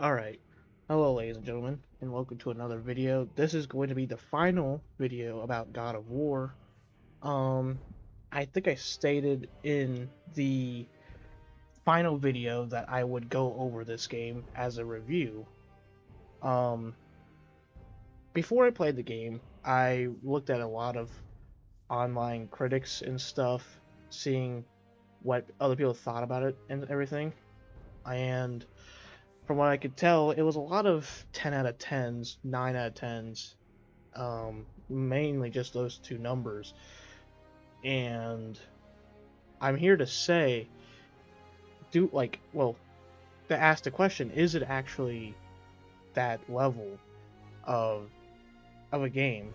Alright, hello ladies and gentlemen, and welcome to another video. This is going to be the final video about God of War. Um, I think I stated in the final video that I would go over this game as a review. Um, Before I played the game, I looked at a lot of online critics and stuff, seeing what other people thought about it and everything, and from what I could tell, it was a lot of 10 out of 10s, 9 out of 10s, mainly just those two numbers. And I'm here to say, to ask the question, is it actually that level of a game,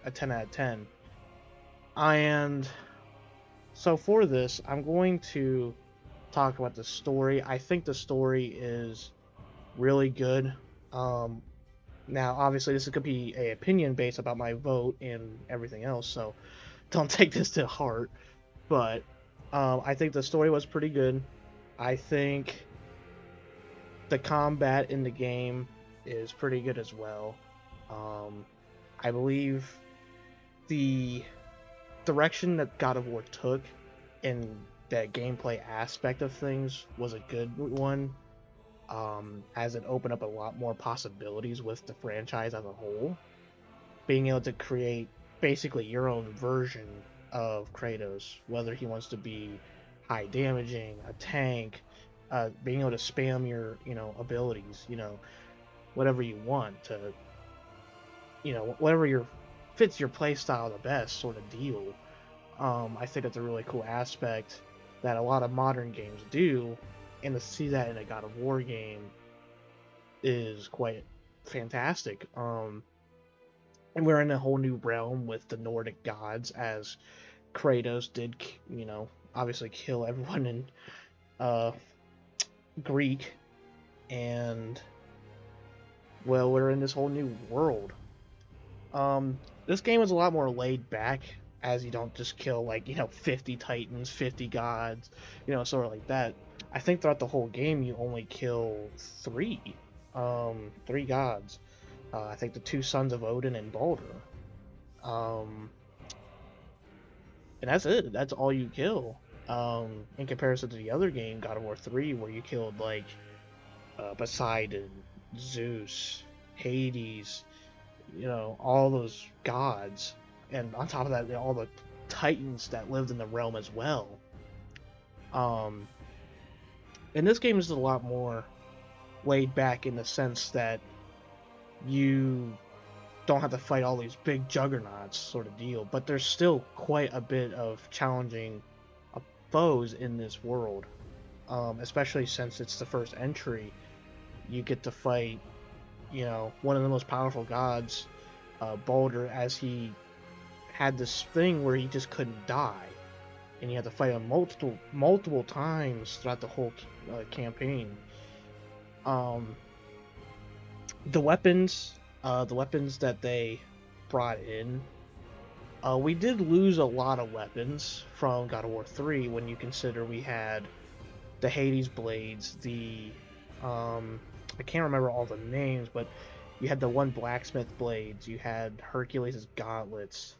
a 10 out of 10? And so for this, I'm going to talk about the story. I think the story is really good. Um, Now, obviously, this could be a opinion based about my vote and everything else, so don't take this to heart. But I think the story was pretty good. I think the combat in the game is pretty good as well. Um, I believe the direction that God of War took in the gameplay aspect of things was a good one, as it opened up a lot more possibilities with the franchise as a whole. Being able to create basically your own version of Kratos, whether he wants to be high damaging, a tank, being able to spam your, abilities, whatever you want to, whatever your fits your playstyle the best sort of deal. I think that's a really cool aspect that a lot of modern games do, and to see that in a God of War game is quite fantastic. And we're in a whole new realm with the Nordic gods, as Kratos did, obviously kill everyone in uh, Greek, and well, we're in this whole new world. This game is a lot more laid back, as you don't just kill 50 titans, 50 gods, sort of like that. I think throughout the whole game you only kill three gods. I think the two sons of Odin and Balder. Um, and that's it. That's all you kill. In comparison to the other game, God of War 3, where you killed Poseidon, Zeus, Hades, all those gods, and on top of that, all the titans that lived in the realm as well. Um, and this game is a lot more laid back in the sense that you don't have to fight all these big juggernauts sort of deal, but there's still quite a bit of challenging foes in this world, especially since it's the first entry. You get to fight, one of the most powerful gods, Balder, as he had this thing where he just couldn't die, and you had to fight him multiple times throughout the whole campaign. Um, the weapons that they brought in, we did lose a lot of weapons from God of War 3 when you consider we had the Hades blades, I can't remember all the names, but you had the one blacksmith blades, you had Hercules' gauntlets,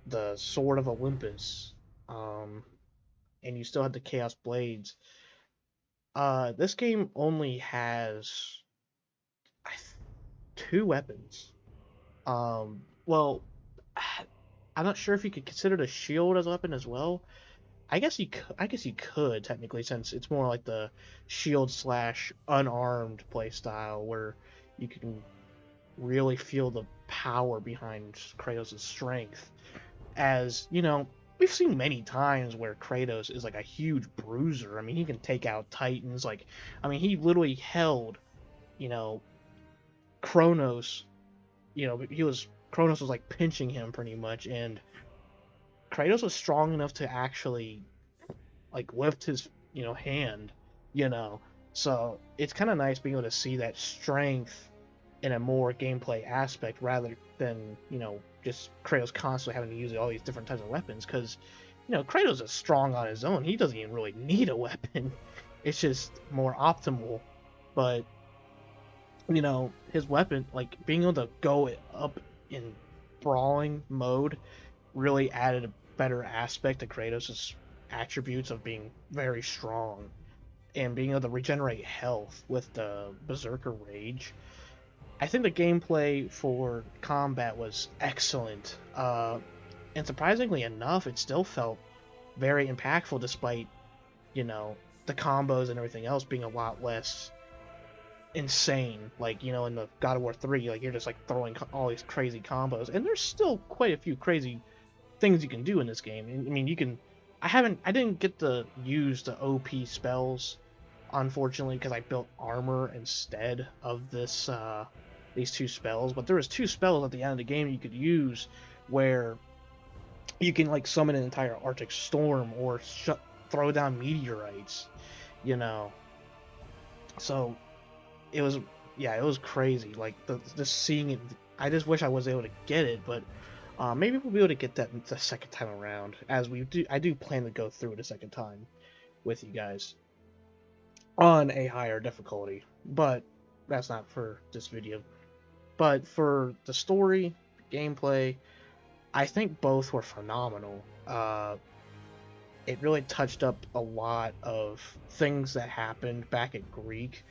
the Sword of Olympus, um, and you still had the Chaos blades. This game only has two weapons. Well, I'm not sure if you could consider the shield as a weapon as well. I guess you could technically, since it's more like the shield slash unarmed play style, where you can really feel the power behind Kratos' strength. As we've seen many times where Kratos is like a huge bruiser. I mean, he can take out titans. He literally held, you know, Kronos. Kronos was like pinching him pretty much, and Kratos was strong enough to actually like lift his hand. You know, so it's kind of nice being able to see that strength in a more gameplay aspect rather than just Kratos constantly having to use all these different types of weapons, because Kratos is strong on his own. He doesn't even really need a weapon. It's just more optimal. But his weapon, like being able to go up in brawling mode, really added a better aspect to Kratos' attributes of being very strong and being able to regenerate health with the Berserker Rage. I think the gameplay for combat was excellent, and surprisingly enough, it still felt very impactful despite, you know, the combos and everything else being a lot less insane. Like, in the God of War 3, like, you're just, like, throwing all these crazy combos, and there's still quite a few crazy things you can do in this game. I mean, I didn't get to use the OP spells, unfortunately, because I built armor instead of these two spells. But there was two spells at the end of the game you could use where you can like summon an entire Arctic storm or throw down meteorites. You know, so it was it was crazy. Like just seeing it, I just wish I was able to get it, but maybe we'll be able to get that the second time around. As I do plan to go through it a second time with you guys on a higher difficulty, but that's not for this video. But for the story, gameplay, I think both were phenomenal. It really touched up a lot of things that happened back at Greek,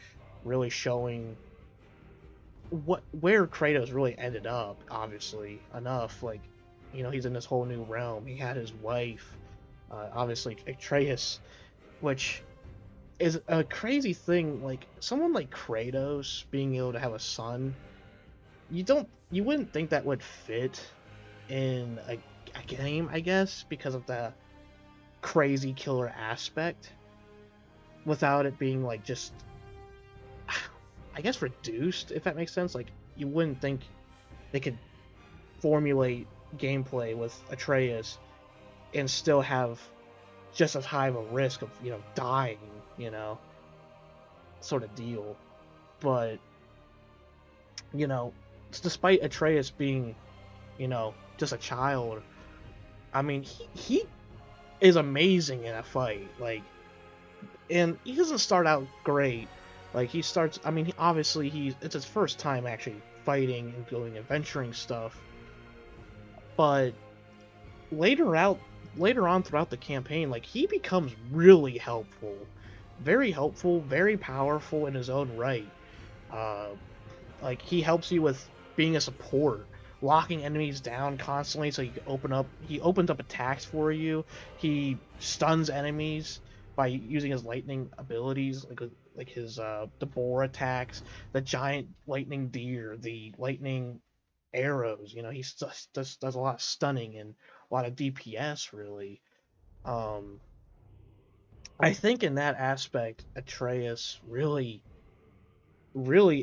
really showing where Kratos really ended up. Obviously, enough like he's in this whole new realm. He had his wife, obviously Atreus, which is a crazy thing. Like someone like Kratos being able to have a son, you wouldn't think that would fit in a game, I guess, because of the crazy killer aspect, without it being like just, I guess, reduced, if that makes sense. Like you wouldn't think they could formulate gameplay with Atreus and still have just as high of a risk of dying, sort of deal. But despite Atreus being just a child, I mean he is amazing in a fight. Like, and he doesn't start out great. Like he starts, I mean, obviously it's his first time actually fighting and doing adventuring stuff. But later on throughout the campaign, like he becomes really helpful, very powerful in his own right. Uh, like he helps you with being a support, locking enemies down constantly so you can he opens up attacks for you. He stuns enemies by using his lightning abilities, like his the boar attacks, the giant lightning deer, the lightning arrows. He just does a lot of stunning and a lot of DPS really. um I think in that aspect Atreus really,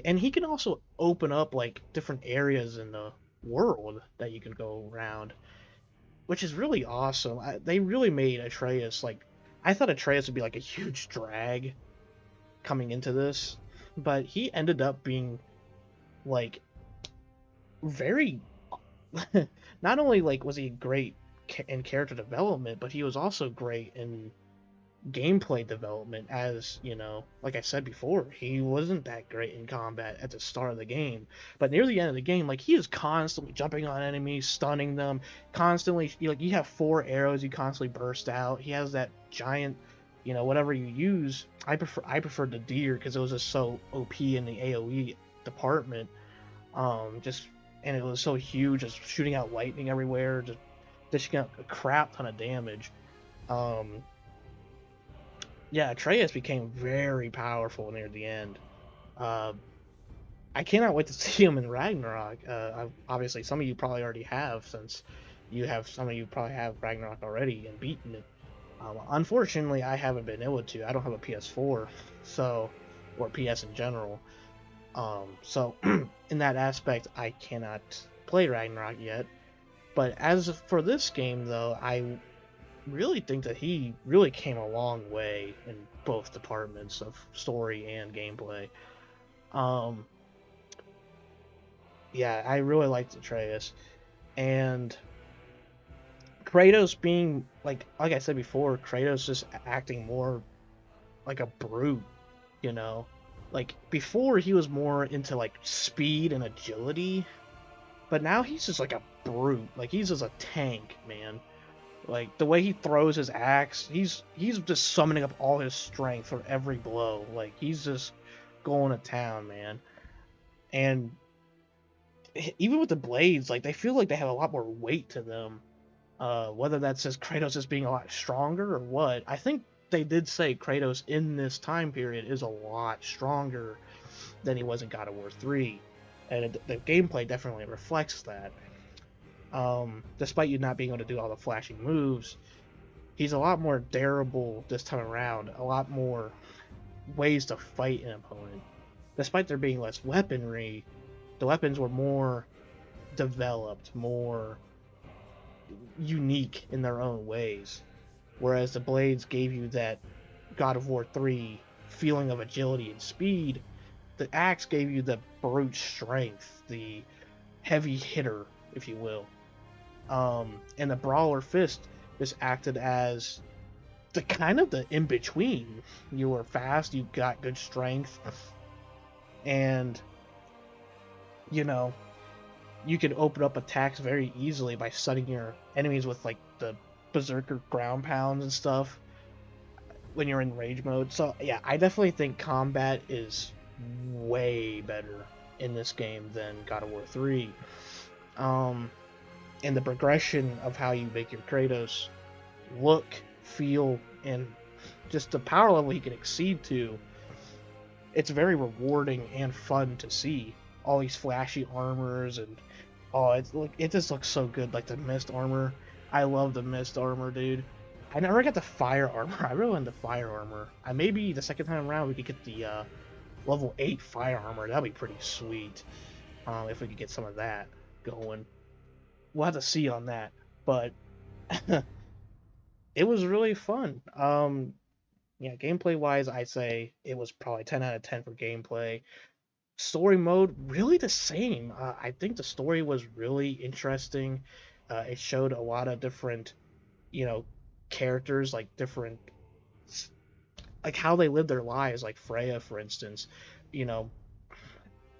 and he can also open up like different areas in the world that you can go around, which is really awesome. They really made Atreus like, I thought Atreus would be like a huge drag coming into this, but he ended up being like very not only like was he great in character development, but he was also great in gameplay development. As like I said before, he wasn't that great in combat at the start of the game, but near the end of the game, like he is constantly jumping on enemies, stunning them, constantly. Like you have 4 arrows you constantly burst out. He has that giant, whatever you use. I preferred the deer because it was just so OP in the AoE department. Just and it was so huge, just shooting out lightning everywhere, just dishing out a crap ton of damage. um yeah, Atreus became very powerful near the end. Uh, I cannot wait to see him in Ragnarok. Obviously, some of you probably already have, since some of you probably have Ragnarok already and beaten it. Unfortunately, I haven't been able to. I don't have a PS4, so, or PS in general. So in that aspect, I cannot play Ragnarok yet. But as for this game, though, I really think that he really came a long way in both departments of story and gameplay. Um, yeah, I really liked Atreus, and Kratos being like I said before, Kratos just acting more like a brute, you know. Like before he was more into like speed and agility, but now he's just like a brute. Like he's just a tank, man. Like the way he throws his axe, he's just summoning up all his strength for every blow. Like he's just going to town, man. And even with the blades, like they feel like they have a lot more weight to them. Whether that's just Kratos just being a lot stronger or what, I think they did say Kratos in this time period is a lot stronger than he was in God of War 3, and the gameplay definitely reflects that. Despite you not being able to do all the flashing moves, he's a lot more durable this time around, a lot more ways to fight an opponent. Despite there being less weaponry, the weapons were more developed, more unique in their own ways. Whereas the blades gave you that God of War 3 feeling of agility and speed, the axe gave you the brute strength, the heavy hitter, if you will. And the brawler fist just acted as the kind of the in between. You were fast, you got good strength, and you know you could open up attacks very easily by stunning your enemies with like the berserker ground pounds and stuff when you're in rage mode. So yeah, I definitely think combat is way better in this game than God of War 3. And the progression of how you make your Kratos look, feel, and just the power level he can exceed to, it's very rewarding and fun to see. All these flashy armors and it just looks so good. Like the mist armor, I love the mist armor, dude. I never got the fire armor. I really want the fire armor. Maybe the second time around we could get the level 8 fire armor. That'd be pretty sweet. If we could get some of that going. We'll have to see on that. But it was really fun. Yeah, gameplay wise, I'd say it was probably 10 out of 10 for gameplay. Story mode, really the same. I think the story was really interesting. It showed a lot of different, you know, characters, like different, like how they live their lives. Like Freya, for instance, you know,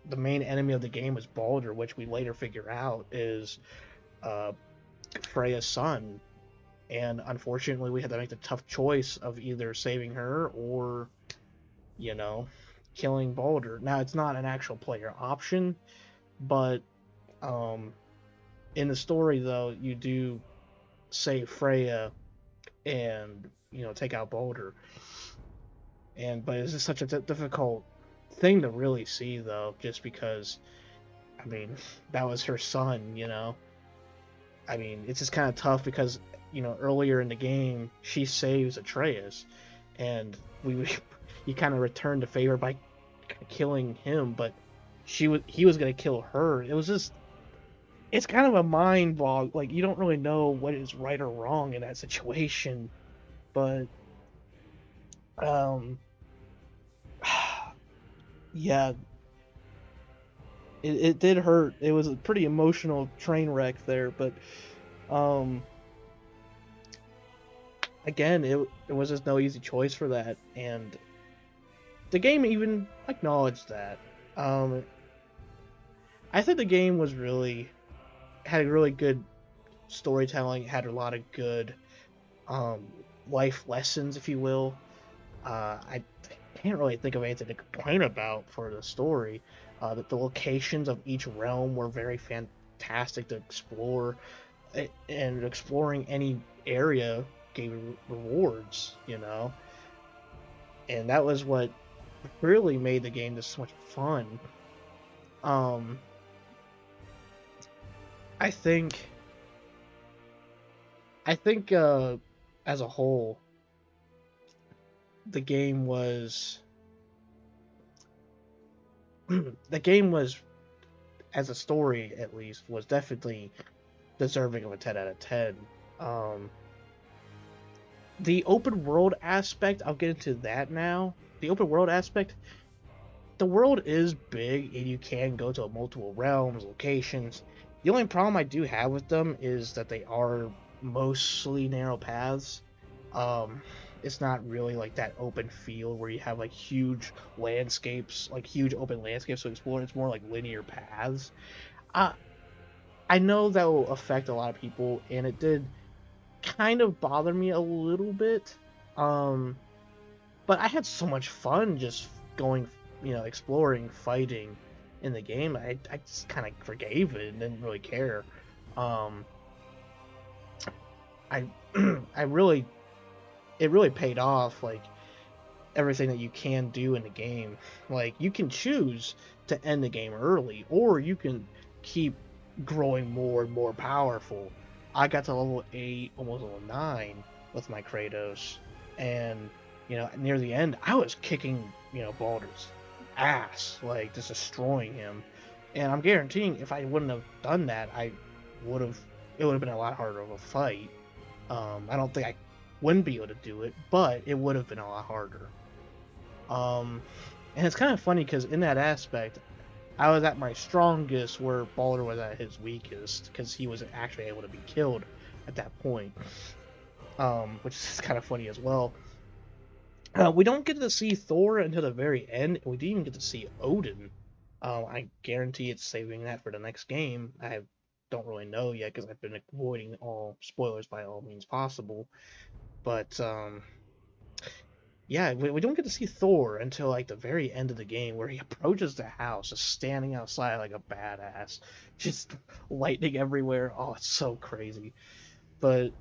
the main enemy of the game was Baldur, which we later figure out is uh, Freya's son. And unfortunately, we had to make the tough choice of either saving her or, you know, killing Baldur. Now, it's not an actual player option, but in the story, though, you do save Freya and, you know, take out Baldur. But it's just such a difficult thing to really see, though, just because, I mean, that was her son, you know. I mean, it's just kind of tough because, you know, earlier in the game, she saves Atreus, and he kind of returned the favor by killing him, but he was gonna kill her. It was just, it's kind of a mind bog. Like you don't really know what is right or wrong in that situation, but um, yeah, it did hurt. It was a pretty emotional train wreck there, but um, again, it was just no easy choice for that, and the game even acknowledged that. I think the game was had a really good storytelling, had a lot of good um, life lessons, if you will. I can't really think of anything to complain about for the story. That the locations of each realm were very fantastic to explore, and exploring any area gave rewards, you know. And that was what really made the game just so much fun. Um, I think as a whole, the game was the game was, as a story at least, was definitely deserving of a 10 out of 10. The open world aspect, I'll get into that now. The open world aspect, the world is big and you can go to multiple realms, locations. The only problem I do have with them is that they are mostly narrow paths. Um, it's not really like that open field where you have like huge landscapes, like huge open landscapes to explore. It's more like linear paths. I I know that will affect a lot of people, and it did kind of bother me a little bit. Um, but I had so much fun just going, exploring, fighting in the game. I just kind of forgave it and didn't really care. Um, I I really it really paid off. Like everything that you can do in the game. Like you can choose to end the game early, or you can keep growing more and more powerful. I got to level 8, almost level 9 with my Kratos, and near the end, I was kicking Baldur's ass, like just destroying him. And I'm guaranteeing, if I wouldn't have done that, would have it would have been a lot harder of a fight. I don't think I wouldn't be able to do it, but it would have been a lot harder. Um, and it's kind of funny because in that aspect, I was at my strongest where Baldur was at his weakest because he was actually able to be killed at that point. Which is kind of funny as well. We don't get to see Thor until the very end, and we didn't even get to see Odin. I guarantee it's saving that for the next game. I don't really know yet because I've been avoiding all spoilers by all means possible. But yeah, we don't get to see Thor until like the very end of the game, where he approaches the house, just standing outside like a badass, just lightning everywhere. Oh, it's so crazy. But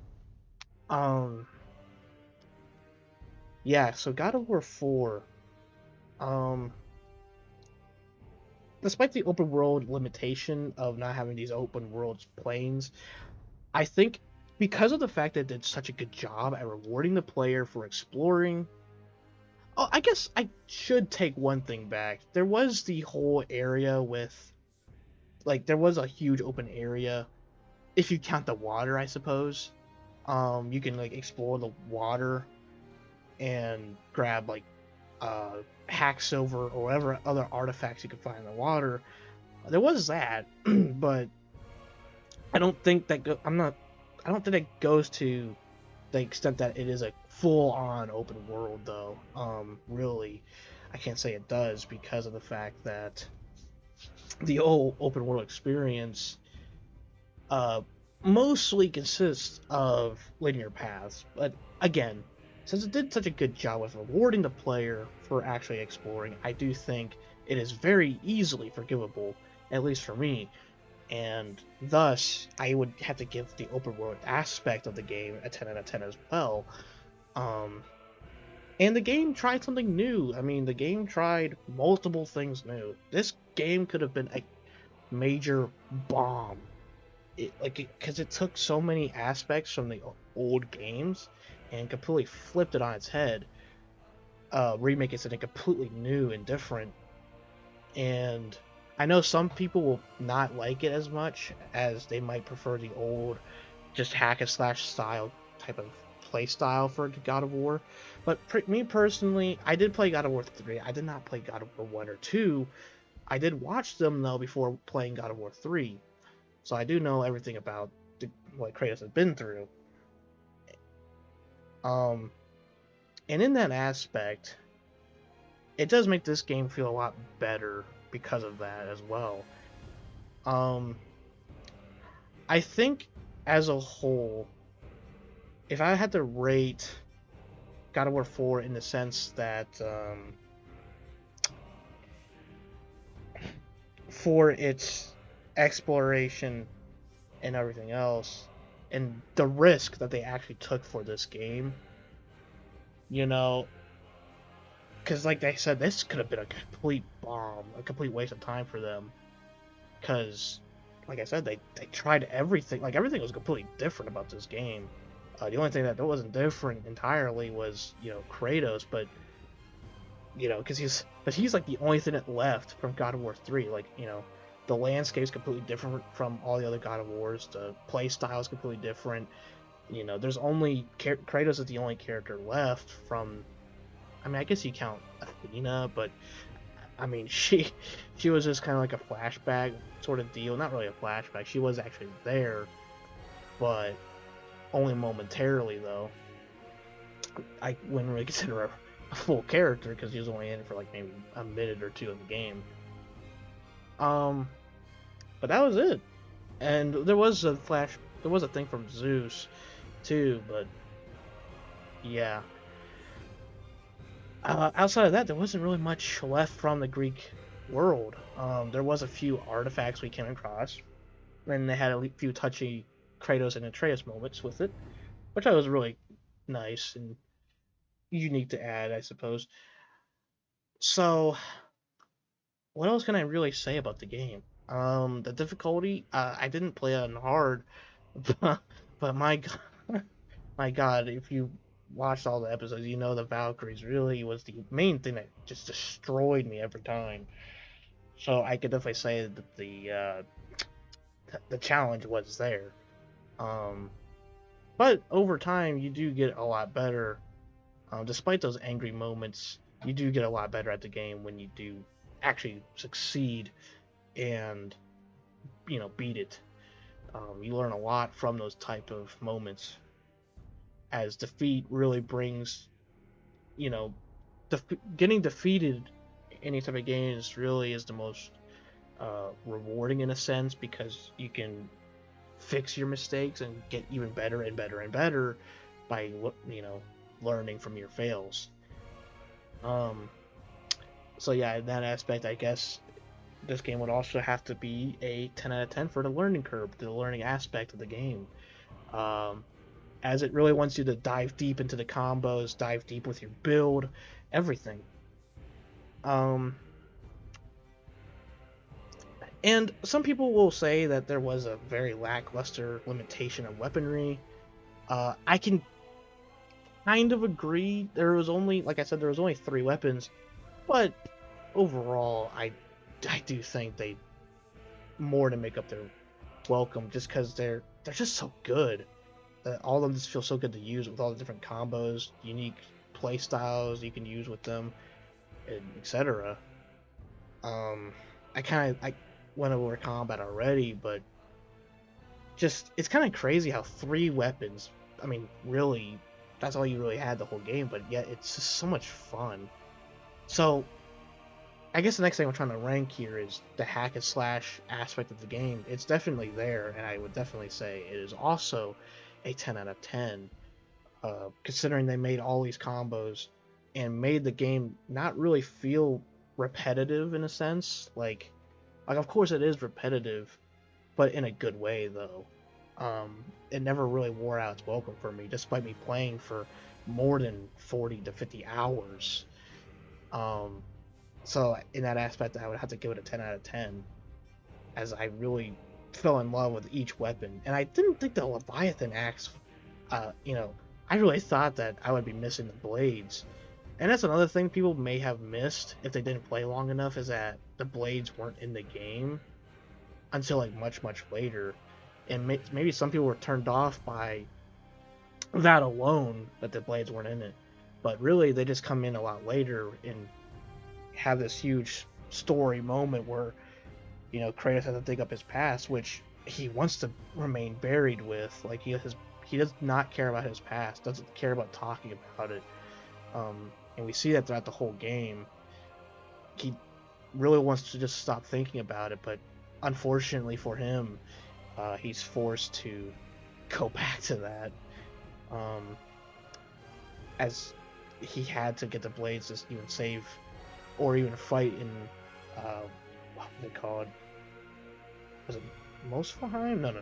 um, yeah. So God of War 4, um, despite the open world limitation of not having these open world planes, I think because of the fact that it did such a good job at rewarding the player for exploring. Oh, I guess I should take one thing back. There was the whole area with like there was a huge open area if you count the water, I suppose. You can like explore the water and grab like hack silver or whatever other artifacts you could find in the water. There was that, but I don't think that I'm not. I don't think it goes to the extent that it is a full-on open world, though. Really, I can't say it does because of the fact that the old open world experience uh, mostly consists of linear paths. But again, since it did such a good job with rewarding the player for actually exploring, I do think it is very easily forgivable, at least for me. And thus, I would have to give the open world aspect of the game a 10 out of 10 as well. Um, and the game tried something new. I mean, the game tried multiple things new. This game could have been a major bomb because it took so many aspects from the old games and completely flipped it on its head, remake it something completely new and different. And I know some people will not like it as much as they might prefer the old, just hack and slash style type of play style for God of War. But me personally, I did play God of War 3. I did not play God of War 1 or 2. I did watch them though before playing God of War 3. So I do know everything about what Kratos has been through. Um, and in that aspect, it does make this game feel a lot better because of that as well. Um, I think as a whole, if I had to rate God of War 4 in the sense that for its exploration and everything else, and the risk that they actually took for this game, you know, because like they said, this could have been a complete bomb, a complete waste of time for them. Because, like I said, they tried everything. Like everything was completely different about this game. The only thing that wasn't different entirely was Kratos, but because he's like the only thing that left from God of War 3. Like the landscape is completely different from all the other God of Wars. The play style is completely different. There's only Kratos is the only character left from. I mean, I guess you count Athena, but I mean, she was just kind of like a flashback sort of deal. Not really a flashback. She was actually there, but only momentarily though. I wouldn't really consider a full character because he was only in it for like maybe a minute or two of the game. Um, but that was it. And there was a thing from Zeus too, but yeah. Outside of that, there wasn't really much left from the Greek world. There was a few artifacts we came across, and they had a few touchy Kratos and Atreus moments with it, which I was really nice and unique to add, I suppose. So, what else can I really say about the game? The difficulty, I didn't play it on hard, but my God, if you watched all the episodes, you know the Valkyries really was the main thing that just destroyed me every time. So I could definitely say that the challenge was there. Um, but over time, you do get a lot better. Despite those angry moments, you do get a lot better at the game when you do actually succeed and beat it. You learn a lot from those type of moments, as defeat really brings you know getting defeated in any type of games really is the most rewarding in a sense, because you can fix your mistakes and get even better and better and better by learning from your fails. Um, so yeah, in that aspect, I guess this game would also have to be a 10 out of 10 for the learning curve, the learning aspect of the game. Um, as it really wants you to dive deep into the combos, dive deep with your build, everything. Um, and some people will say that there was a very lackluster limitation of weaponry. I can kind of agree. There was only, like I said, there was only 3 weapons, but overall, I do think they more than make up their welcome, just because they're just so good. All of them just feel so good to use with all the different combos, unique play styles you can use with them, and etc. Um, I went over combat already, but just it's kind of crazy how 3 weapons. I mean, really, that's all you really had the whole game, but yet it's just so much fun. So I guess the next thing I'm trying to rank here is the hack and slash aspect of the game. It's definitely there, and I would definitely say it is also a 10 out of 10. Considering they made all these combos and made the game not really feel repetitive in a sense. Like of course it is repetitive, but in a good way though. It never really wore out its welcome for me, despite me playing for more than 40 to 50 hours. Um, so in that aspect, I would have to give it a 10 out of 10, as I really fell in love with each weapon. And I didn't think the Leviathan axe, uh, you know, I really thought that I would be missing the blades. And that's another thing people may have missed if they didn't play long enough, is that the blades weren't in the game until like much, much later. And maybe some people were turned off by that alone, that the blades weren't in it. But really, they just come in a lot later and have this huge story moment where Kratos has to dig up his past, which he wants to remain buried with. Like he does not care about his past, doesn't care about talking about it. And we see that throughout the whole game. He really wants to just stop thinking about it, but unfortunately for him, he's forced to go back to that. Um, as he had to get the blades to even save or even fight in what they called, was it Muspelheim? No.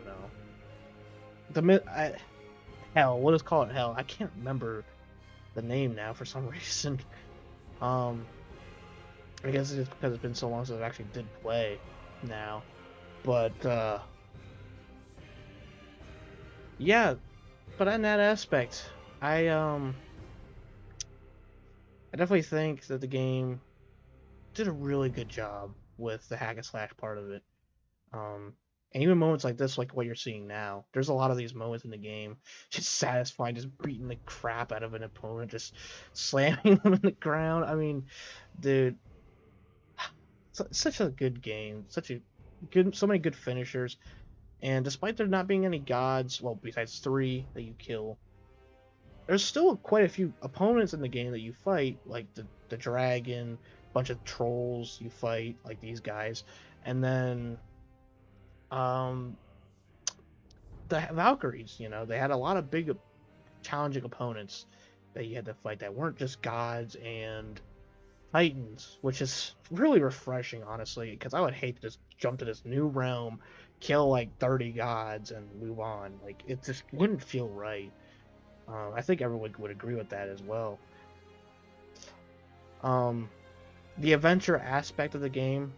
Hell, what is called Hell? I can't remember the name now for some reason. I guess it's just because it's been so long since I actually did play now. But yeah, but in that aspect, I definitely think that the game did a really good job with the hack and slash part of it. Um, and even moments like this, like what you're seeing now, there's a lot of these moments in the game, just satisfying, just beating the crap out of an opponent, just slamming them in the ground. I mean, dude, such a good game, so many good finishers. And despite there not being any gods, well, besides 3 that you kill, there's still quite a few opponents in the game that you fight, like the dragon, bunch of trolls you fight, like these guys, and then um the Valkyries. You know, they had a lot of big challenging opponents that you had to fight that weren't just gods and titans, which is really refreshing, honestly, because I would hate to just jump to this new realm, kill like 30 gods, and move on. Like it just wouldn't feel right. I think everyone would agree with that as well. Um, the adventure aspect of the game,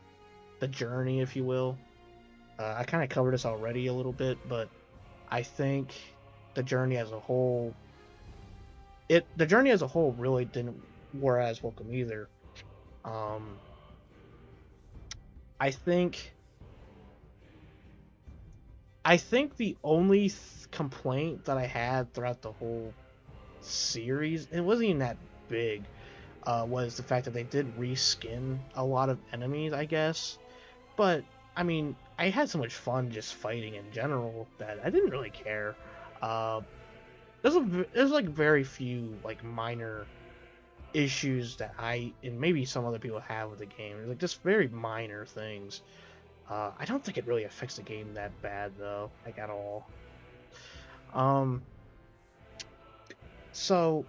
the journey, if you will. I kind of covered this already a little bit, but I think the journey as a whole, the journey as a whole really didn't wear as welcome either. Um, I think I think the only complaint that I had throughout the whole series, it wasn't even that big, was the fact that they did reskin a lot of enemies, I guess. But I mean, I had so much fun just fighting in general that I didn't really care. Uh, there's like very few like minor issues that I and maybe some other people have with the game. Like just very minor things. I don't think it really affects the game that bad though, like at all. Um, so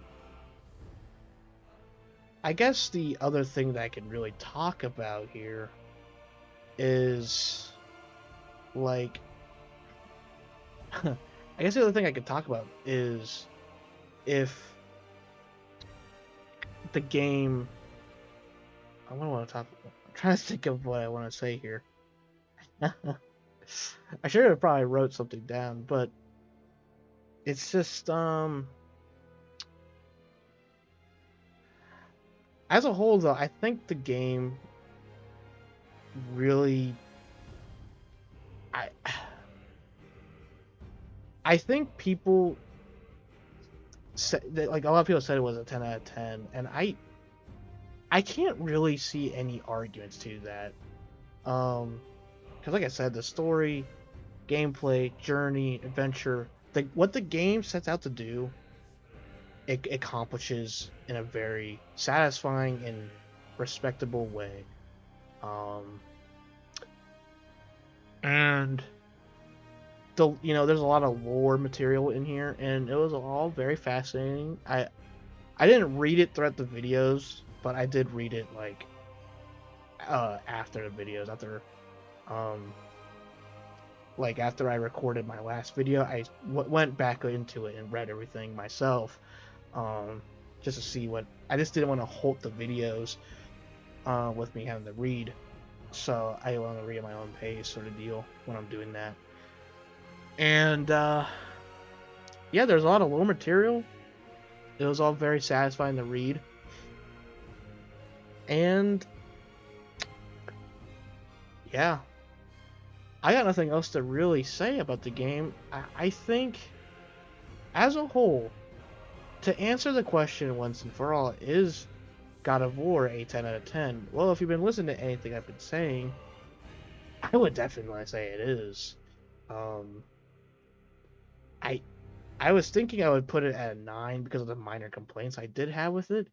I guess the other thing that I can really talk about here is like I guess the other thing I could talk about is if the game. I want to talk. I'm trying to think of what I want to say here. I should have probably wrote something down, but it's just as a whole though, I think the game really I I think people said that, like a lot of people said it was a 10 out of 10, and I can't really see any arguments to that. Because like I said, the story, gameplay, journey, adventure, what the game sets out to do, it accomplishes in a very satisfying and respectable way. Um, and there's a lot of lore material in here, and it was all very fascinating. I didn't read it throughout the videos, but I did read it like after the videos, um after I recorded my last video, I went back into it and read everything myself, um, just to see what. I just didn't want to halt the videos with me having to read, so I want to read at my own pace, sort of deal when I'm doing that. And yeah, there's a lot of lore material. It was all very satisfying to read, and yeah, I got nothing else to really say about the game. I think, as a whole, to answer the question once and for all, is God of War a 10 out of 10? Well, if you've been listening to anything I've been saying, I would definitely say it is. Um, I I was thinking I would put it at a 9 because of the minor complaints I did have with it.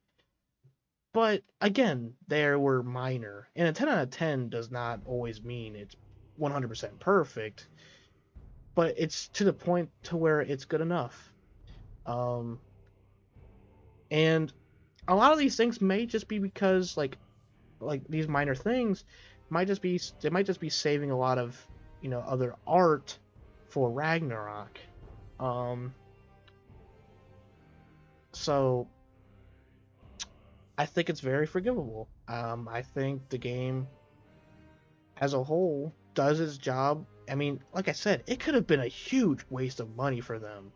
But again, there were minor. And a 10 out of 10 does not always mean it's 100% perfect, but it's to the point to where it's good enough. Um, and a lot of these things may just be because like these minor things might just be saving a lot of other art for Ragnarok. Um, so I think it's very forgivable. I think the game as a whole does its job. I mean, like I said, it could have been a huge waste of money for them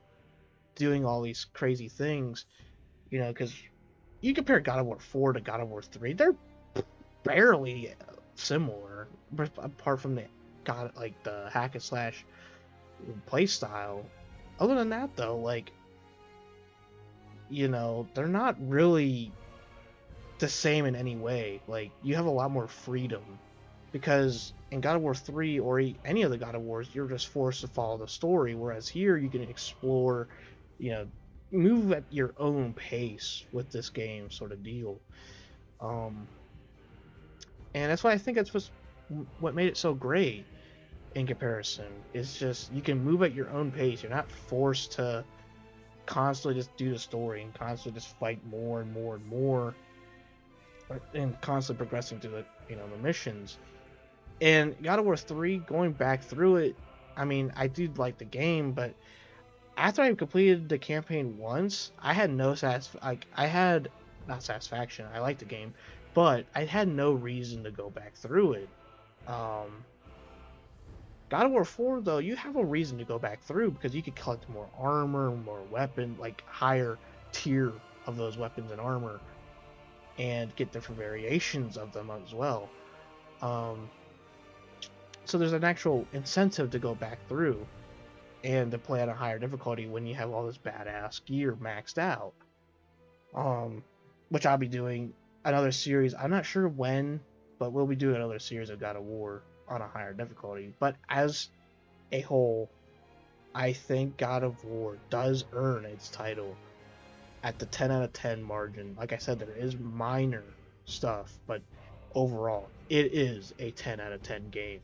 doing all these crazy things, because you compare God of War 4 to God of War 3, they're barely similar, apart from the the hack and slash play style. Other than that, though, they're not really the same in any way. Like, you have a lot more freedom because in God of War 3 or any of the God of Wars, you're just forced to follow the story, whereas here you can explore, you know, move at your own pace with this game, sort of deal. Um, and that's why I think that's what made it so great in comparison. It's just you can move at your own pace. You're not forced to constantly just do the story and constantly just fight more and more and more, and constantly progressing through the missions. And God of War 3, going back through it, I mean, I did like the game, but after I completed the campaign once, I had no I had not satisfaction. I liked the game, but I had no reason to go back through it. Um, God of War 4, though, you have a reason to go back through because you could collect more armor, more weapon, like higher tier of those weapons and armor, and get different variations of them as well. Um, so there's an actual incentive to go back through and to play at a higher difficulty when you have all this badass gear maxed out. Um, which I'll be doing another series. I'm not sure when, but we'll be doing another series of God of War on a higher difficulty. But as a whole, I think God of War does earn its title at the 10 out of 10 margin. Like I said, there is minor stuff, but overall, it is a 10 out of 10 game.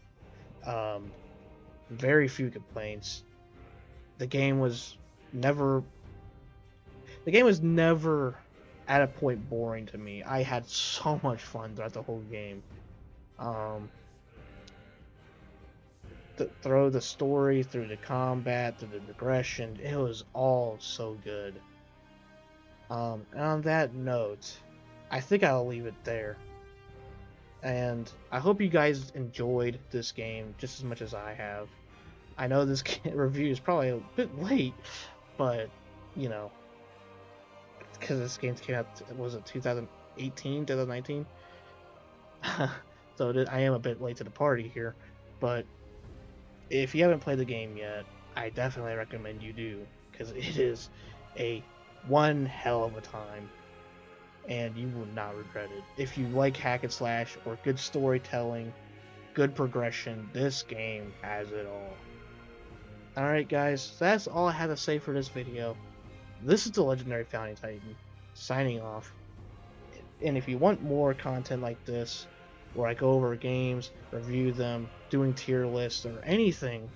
Very few complaints. The game was never at a point boring to me. I had so much fun throughout the whole game. Um, through the story, through the combat, through the progression, it was all so good. And on that note, I think I'll leave it there. And I hope you guys enjoyed this game just as much as I have. I know this review is probably a bit late, but you know, because this game came out, was it 2018, 2019? So I am a bit late to the party here, but if you haven't played the game yet, I definitely recommend you do, because it is a one hell of a time, and you will not regret it. If you like hack and slash or good storytelling, good progression, this game has it all. Alright guys, so that's all I have to say for this video. This is the Legendary Founding Titan, signing off. And if you want more content like this, where I go over games, review them, doing tier lists, or anything,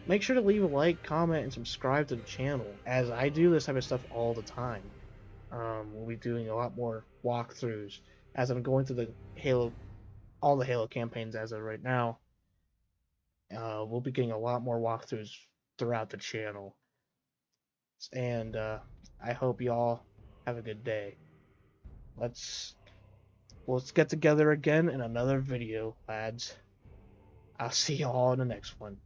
make sure to leave a like, comment, and subscribe to the channel, as I do this type of stuff all the time. We'll be doing a lot more walkthroughs as I'm going through all the Halo campaigns as of right now. We'll be getting a lot more walkthroughs throughout the channel. And I hope y'all have a good day. Let's get together again in another video, lads. I'll see you all in the next one.